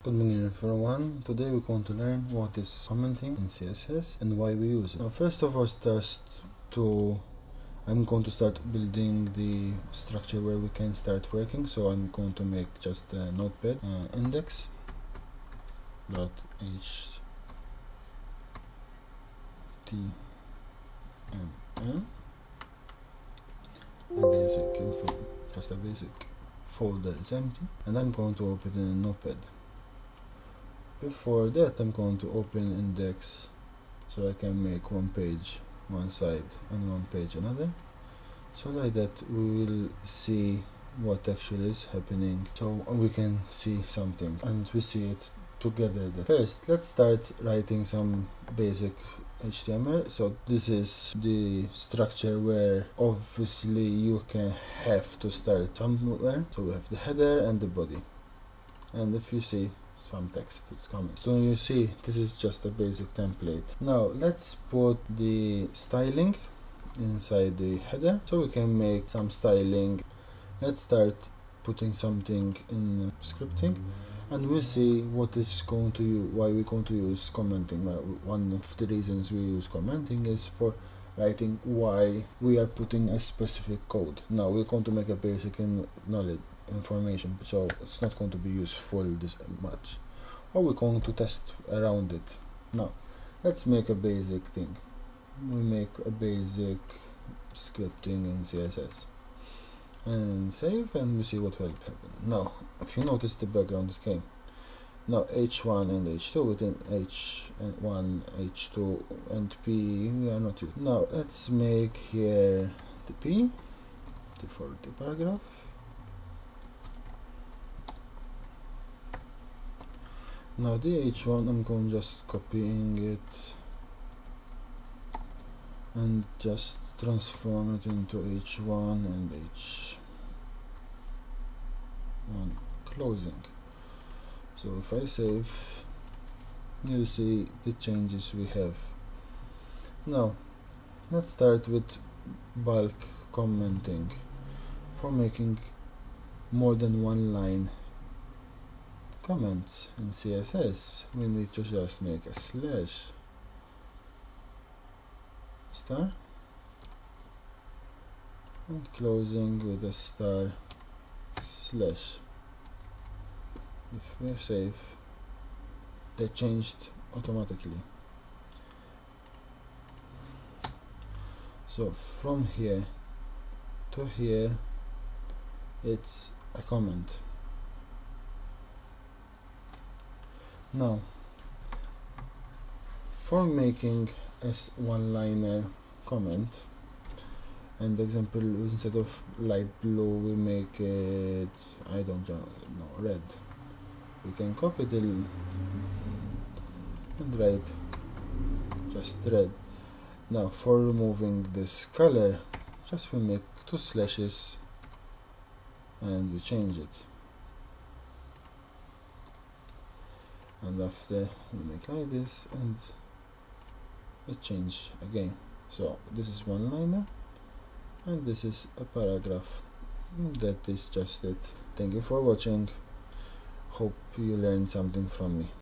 Good morning everyone. Today we're going to learn what is commenting in CSS and why we use it. Now first of all, I'm going to start building the structure where we can start working. So I'm going to make just a notepad index dot html, a basic info, just a basic folder is empty, and I'm going to open in a notepad. Before that, I'm going to open index so I can make one page one side and one page another, so like that we will see what actually is happening, so we can see something and we see it together. First, let's start writing some basic HTML. So this is the structure where obviously you can have to start somewhere. So we have the header and the body, and if you see some text is coming, so you see this is just a basic template. Now let's put the styling inside the header so we can make some styling. Let's start putting something in scripting, and we'll see what is going to use, why we're going to use commenting. One of the reasons we use commenting is for writing why we are putting a specific code. Now we're going to make a basic knowledge information, so it's not going to be useful this much, or we're going to test around it. Now let's make a basic thing. We make a basic scripting in CSS and save, and we see what will happen. Now if you notice, the background is came. Now h1 and h2, within h1, h2 and p we are not using. Now let's make here the p for the paragraph. Now the h1, I'm going just copying it and just transform it into h1 and h1 closing. So if I save, you see the changes we have. Now let's start with bulk commenting. For making more than one line comments in CSS, we need to just make a slash star and closing with a star slash. If we save, they changed automatically. So from here to here, it's a comment. Now for making a one-liner comment, and example, instead of light blue we make it, I don't know, red. We can copy the and write just red. Now for removing this color, just we make two slashes and we change it, and after we make like this and it change again. So this is one liner and this is a paragraph. That is just it. Thank you for watching. Hope you learned something from me.